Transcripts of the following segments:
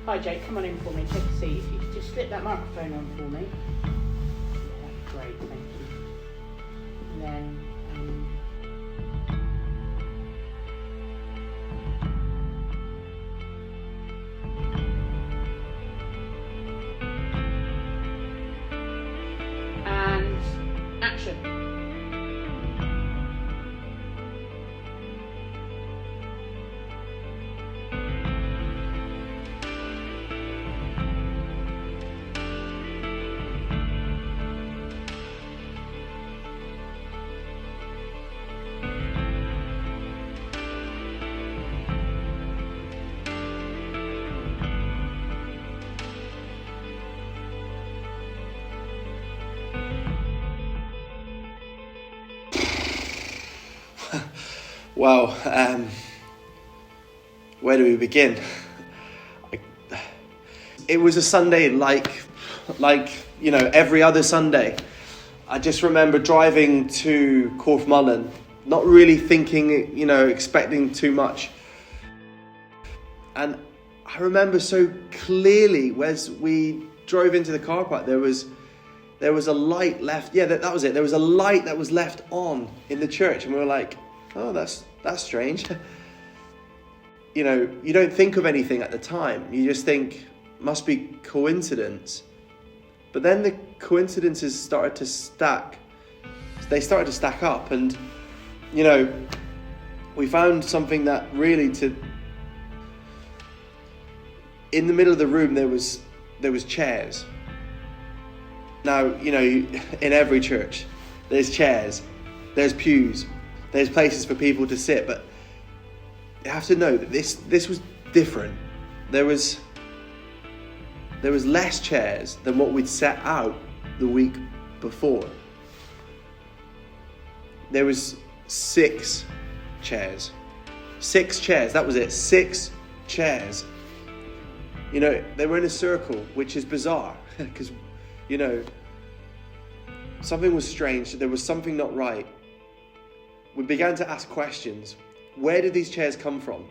Hi Jake, come on in for me, take a seat. If you could just slip that microphone on for me. Yeah, great, thank you. And then, and action. Wow, where do we begin? It was a Sunday like every other Sunday. I just remember driving to Corfmullen, not really thinking, expecting too much. And I remember so clearly as we drove into the car park, there was a light left. Yeah, that was it. There was a light that was left on in the church, and we were like, oh, that's strange. You don't think of anything at the time. You just think, must be coincidence. But then the coincidences started to stack. They started to stack up, and, we found something that really in the middle of the room there was chairs. Now, in every church, there's chairs, there's pews, there's places for people to sit, but you have to know that this was different. There was less chairs than what we'd set out the week before. There was 6 chairs. 6 chairs, that was it, 6 chairs. They were in a circle, which is bizarre, because, something was strange, there was something not right. We began to ask questions. Where did these chairs come from?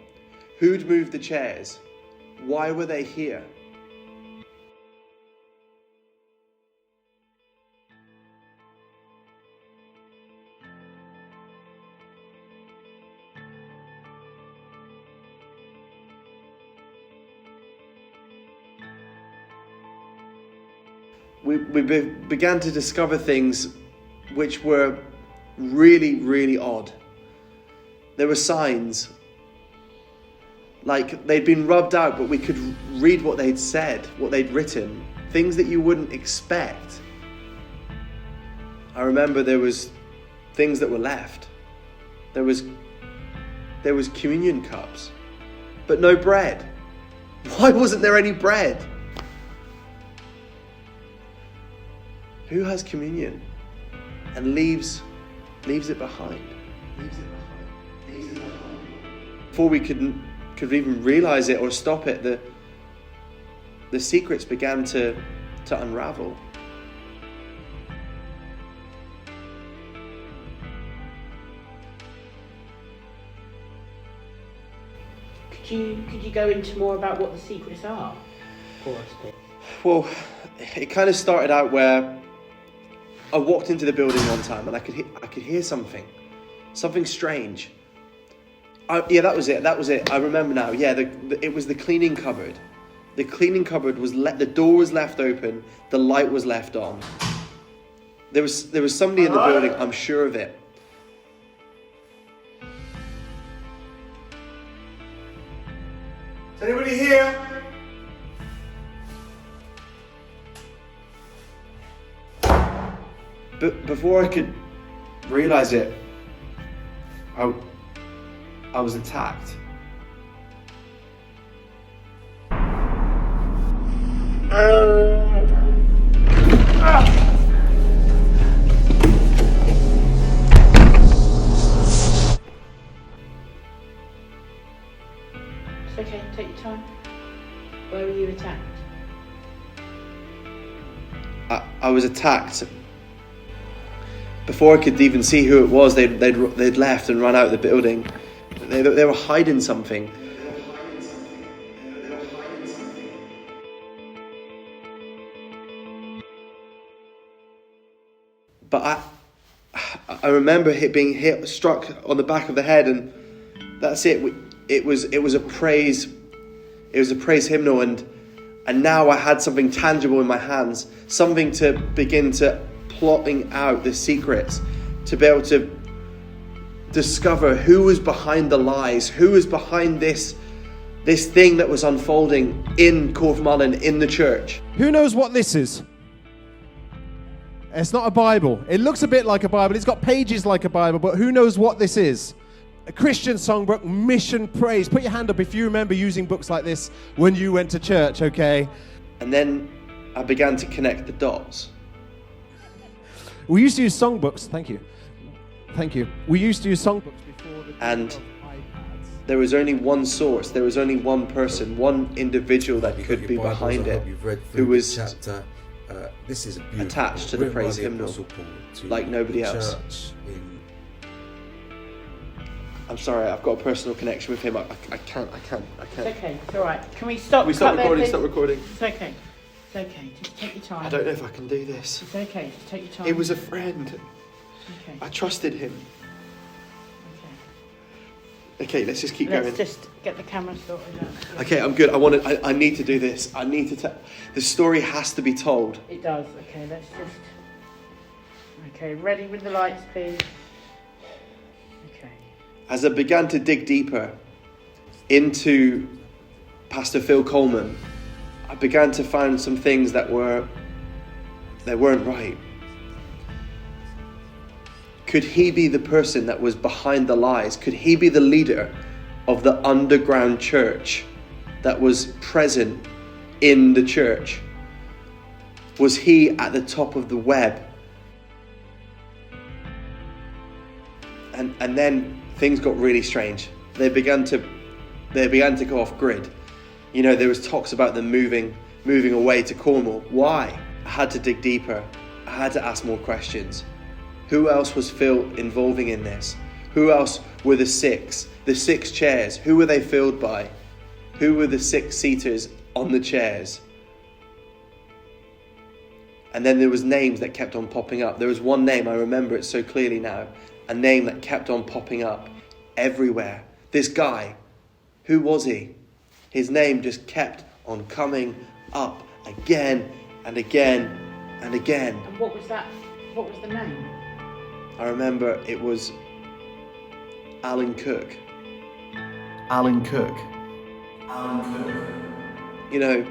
Who'd moved the chairs? Why were they here? We began to discover things which were really, really odd. There were signs, like they'd been rubbed out, but we could read what they'd said, what they'd written, things that you wouldn't expect. I remember there was things that were left. There was communion cups, but no bread. Why wasn't there any bread? Who has communion and leaves it behind? Before we could even realize it or stop it, the secrets began to unravel. Could you go into more about what the secrets are for us, please? Well, it kind of started out where I walked into the building one time and I could hear something strange. Yeah, that was it. I remember now. Yeah, it was the cleaning cupboard. The cleaning cupboard was the door was left open. The light was left on. There was somebody in the building. I'm sure of it. Is anybody here? But before I could realize it, I was attacked. It's okay, take your time. Where were you attacked? I was attacked. Before I could even see who it was, they'd left and run out of the building. They were hiding something. But I remember being struck on the back of the head, and that's it. It was a praise. It was a praise hymnal, and now I had something tangible in my hands, something to begin to plotting out the secrets, to be able to discover who was behind the lies, who was behind this thing that was unfolding in Corfmullen, in the church. Who knows what this is? It's not a Bible. It looks a bit like a Bible. It's got pages like a Bible, but who knows what this is? A Christian songbook, Mission Praise. Put your hand up if you remember using books like this when you went to church, okay? And then I began to connect the dots. We used to use songbooks. Thank you. We used to use songbooks before the And of iPads. there was only one source, there was only one person, one individual that You've got could your be Bibles, behind I it, hope you've read who through the was chapter. This is a beautiful attached to the book written by praise the hymnal, Apostle Paul to like nobody the else. church in I'm sorry, I've got a personal connection with him. I can't. It's okay, it's alright. Can we stop? We stop cut there, recording, please? stop recording. It's okay. It's okay. Just take your time. I don't know if I can do this. It's okay. Just take your time. He was a friend. Okay. I trusted him. Okay. Okay, let's just keep Let's going. just get the camera sorted out. Okay, I'm good. I need to do this. I need to tell. The story has to be told. It does. Okay, let's just. Okay, ready with the lights, please. Okay. As I began to dig deeper into Pastor Phil Coleman, I began to find some things that weren't right. Could he be the person that was behind the lies? Could he be the leader of the underground church that was present in the church? Was he at the top of the web? And then things got really strange. They began to go off grid. You know, there was talks about them moving away to Cornwall. Why? I had to dig deeper. I had to ask more questions. Who else was Phil involving in this? Who else were the six chairs? Who were they filled by? Who were the 6 seaters on the chairs? And then there was names that kept on popping up. There was one name, I remember it so clearly now, a name that kept on popping up everywhere. This guy, who was he? His name just kept on coming up again and again and again. And what was that? What was the name? I remember it was Alan Cook. Alan Cook. Alan Cook. You know,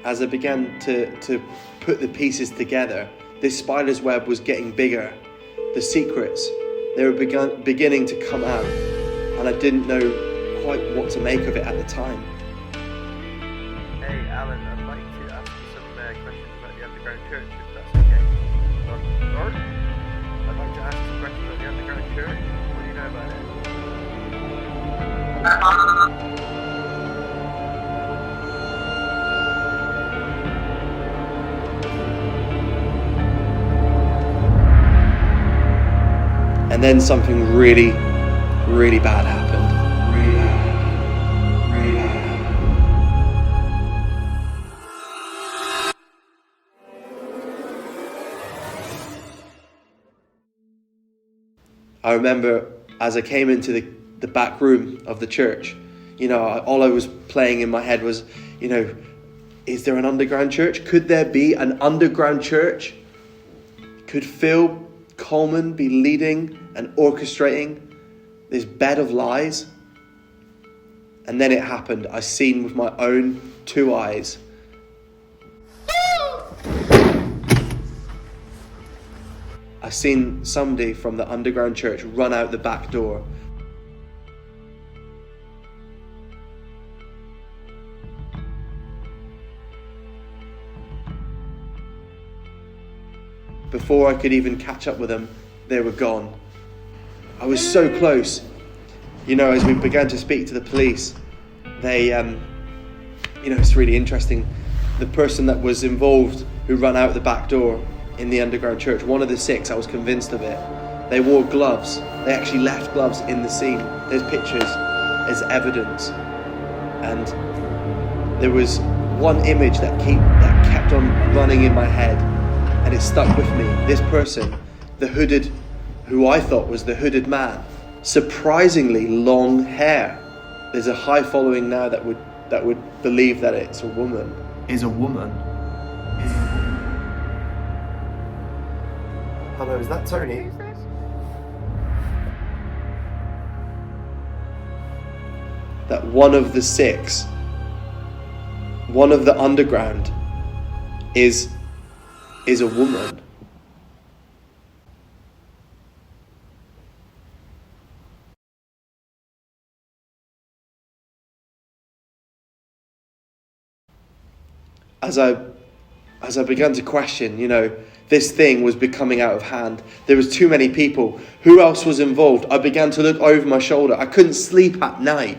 as I began to put the pieces together, this spider's web was getting bigger. The secrets, they were beginning to come out, and I didn't know quite what to make of it at the time. Hey Alan, I'd like to ask you some questions about the underground church, if that's okay. Sorry? I'd like to ask some questions about the underground church. What do you know about it? And then something really, really bad happened. I remember as I came into the back room of the church, you know, all I was playing in my head was, you know, is there an underground church? Could there be an underground church? Could Phil Coleman be leading and orchestrating this bed of lies? And then it happened. I seen with my own 2 eyes. I seen somebody from the underground church run out the back door. Before I could even catch up with them, they were gone. I was so close. You know, as we began to speak to the police, they, you know, it's really interesting. The person that was involved who ran out the back door in the underground church, one of the 6, I was convinced of it. They wore gloves. They actually left gloves in the scene. There's pictures as evidence. And there was one image that kept on running in my head. and it stuck with me. This person, who I thought was the hooded man, surprisingly long hair. There's a high following now that would believe that it's a woman. Is a woman. Hello, is that Tony? That one of the 6, one of the underground, is a woman. As I began to question, this thing was becoming out of hand. There was too many people. Who else was involved? I began to look over my shoulder. I couldn't sleep at night.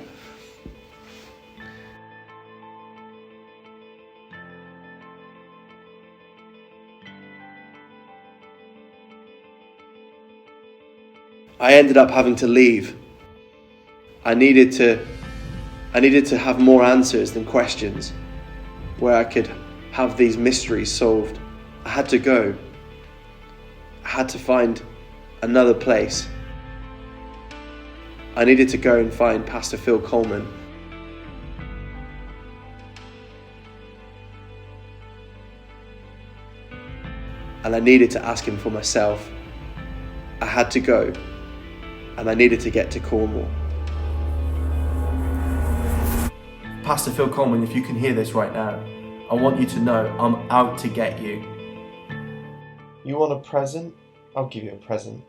I ended up having to leave. I needed to have more answers than questions, where I could have these mysteries solved. I had to go. I had to find another place. I needed to go and find Pastor Phil Coleman. And I needed to ask him for myself. I had to go, and I needed to get to Cornwall. Pastor Phil Coleman, if you can hear this right now, I want you to know I'm out to get you. You want a present? I'll give you a present.